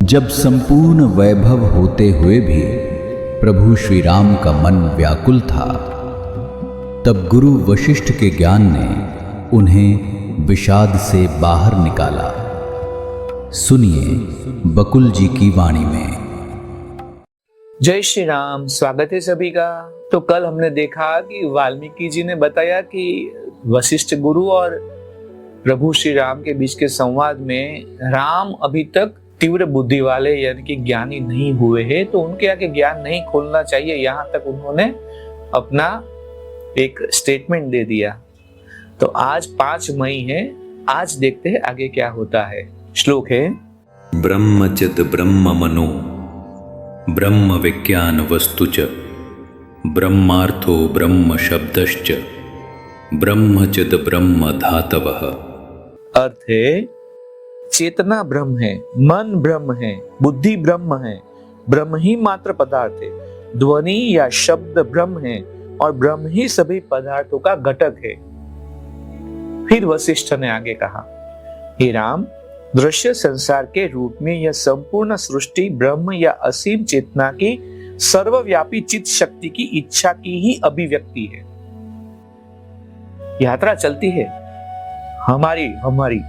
जब संपूर्ण वैभव होते हुए भी प्रभु श्री राम का मन व्याकुल था, तब गुरु वशिष्ठ के ज्ञान ने उन्हें विषाद से बाहर निकाला। सुनिए बकुल जी की वाणी में। जय श्री राम। स्वागत है सभी का। तो कल हमने देखा कि वाल्मीकि जी ने बताया कि वशिष्ठ गुरु और प्रभु श्री राम के बीच के संवाद में राम अभी तक तीव्र बुद्धि वाले यानी कि ज्ञानी नहीं हुए हैं, तो उनके आगे ज्ञान नहीं खोलना चाहिए, यहाँ तक उन्होंने अपना एक स्टेटमेंट दे दिया। तो आज 5 मई है, आज देखते हैं आगे क्या होता है। श्लोक है, ब्रह्मचिद ब्रह्म मनो ब्रह्म विज्ञान वस्तुच ब्रह्मार्थो ब्रह्म शब्दश्च ब्रह्मचिद ब्रह्म धातवः। अर्थ है चेतना ब्रह्म है, मन ब्रह्म है, बुद्धि ब्रह्म है, ब्रह्म ही मात्र पदार्थ है, ध्वनि या शब्द ब्रह्म है और ब्रह्म ही सभी पदार्थों का घटक है। फिर वशिष्ठ ने आगे कहा, हे राम, दृश्य संसार के रूप में यह संपूर्ण सृष्टि ब्रह्म या असीम चेतना की सर्वव्यापी चित्त शक्ति की इच्छा की ही अभिव्यक्ति है। यात्रा चलती है, हमारी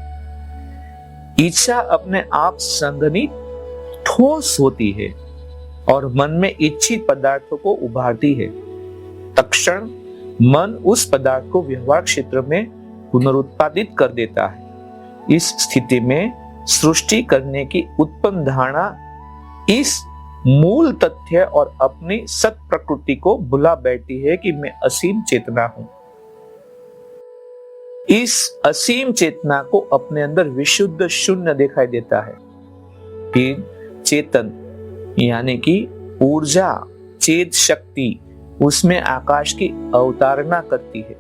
इच्छा अपने आप संघनित ठोस होती है और मन में इच्छित पदार्थों को उभारती है। तत्क्षण मन उस पदार्थ को व्यवहार क्षेत्र में पुनरुत्पादित कर देता है। इस स्थिति में सृष्टि करने की उत्पन्न धारणा इस मूल तथ्य और अपनी सत प्रकृति को भुला बैठती है कि मैं असीम चेतना हूं। इस असीम चेतना को अपने अंदर विशुद्ध शून्य दिखाई देता है। फिर चेतन यानी कि ऊर्जा, चेत शक्ति उसमें आकाश की अवतारणा करती है।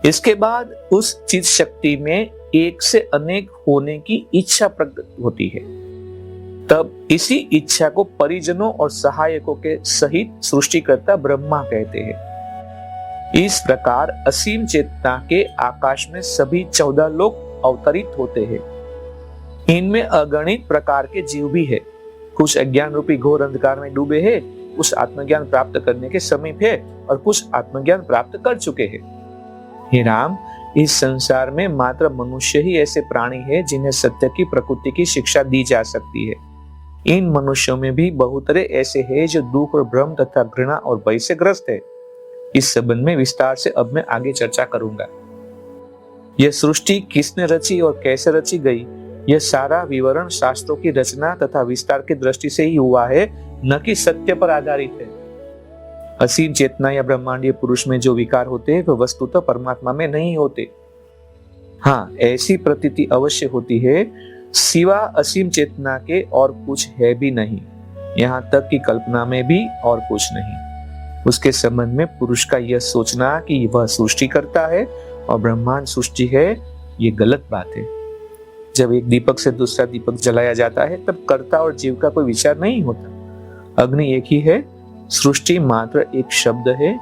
इसके बाद उस चित शक्ति में एक से अनेक होने की इच्छा प्रकट होती है। तब इसी इच्छा को परिजनों और सहायकों के सहित सृष्टिकर्ता ब्रह्मा कहते हैं। इस प्रकार असीम चेतना के आकाश में सभी 14 लोक अवतरित होते हैं। इनमें अगणित प्रकार के जीव भी है। कुछ अज्ञान रूपी घोर अंधकार में डूबे हैं, कुछ आत्मज्ञान प्राप्त करने के समीप है और कुछ आत्मज्ञान प्राप्त कर चुके हैं। हे राम, इस संसार में मात्र मनुष्य ही ऐसे प्राणी है जिन्हें सत्य की प्रकृति की शिक्षा दी जा सकती है। इन मनुष्यों में भी बहुतरे ऐसे हैं जो दुख और भ्रम तथा घृणा और भय से ग्रस्त है। इस संबंध में विस्तार से अब मैं आगे चर्चा करूंगा। यह सृष्टि किसने रची और कैसे रची गई, यह सारा विवरण शास्त्रों की रचना तथा विस्तार की दृष्टि से ही हुआ है, न कि सत्य पर आधारित है। असीम चेतना या ब्रह्मांडीय पुरुष में जो विकार होते हैं वह वस्तुतः परमात्मा में नहीं होते। हाँ, ऐसी प्रतीति अवश्य होती है, सिवा असीम चेतना के और कुछ है भी नहीं, यहाँ तक कि कल्पना में भी और कुछ नहीं। उसके संबंध में पुरुष का यह सोचना कि वह सृष्टि करता है और ब्रह्मांड सृष्टि है, ये गलत बात है। जब एक दीपक से दूसरा दीपक जलाया जाता है तब कर्ता और जीव का कोई विचार नहीं होता। अग्नि एक ही है, सृष्टि मात्र एक शब्द है,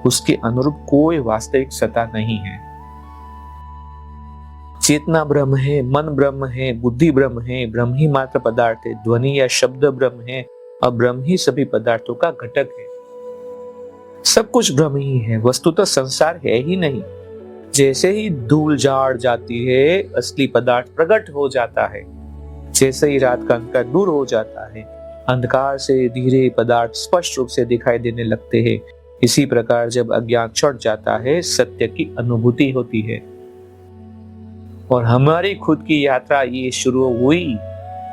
उसके अनुरूप कोई वास्तविक सत्ता नहीं है। चेतना ब्रह्म है, मन ब्रह्म है, बुद्धि ब्रह्म है, ब्रह्म ही मात्र पदार्थ है, ध्वनि या शब्द ब्रह्म है और ब्रह्म ही सभी पदार्थों का घटक है। सब कुछ ब्रह्म ही है, वस्तुतः संसार है ही नहीं। जैसे ही धूल झाड़ जाती है, असली पदार्थ प्रकट हो जाता है। जैसे ही रात का अंधकार दूर हो जाता है, अंधकार से धीरे पदार्थ स्पष्ट रूप से दिखाई देने लगते हैं। इसी प्रकार जब अज्ञान छट जाता है, सत्य की अनुभूति होती है और हमारी खुद की यात्रा ये शुरू हुई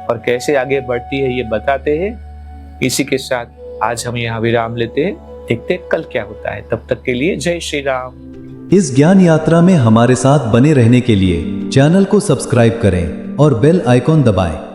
और कैसे आगे बढ़ती है ये बताते हैं। इसी के साथ आज हम यहाँ विराम लेते हैं, देखते कल क्या होता है। तब तक के लिए जय श्री राम। इस ज्ञान यात्रा में हमारे साथ बने रहने के लिए चैनल को सब्सक्राइब करें और बेल आइकॉन दबाएं।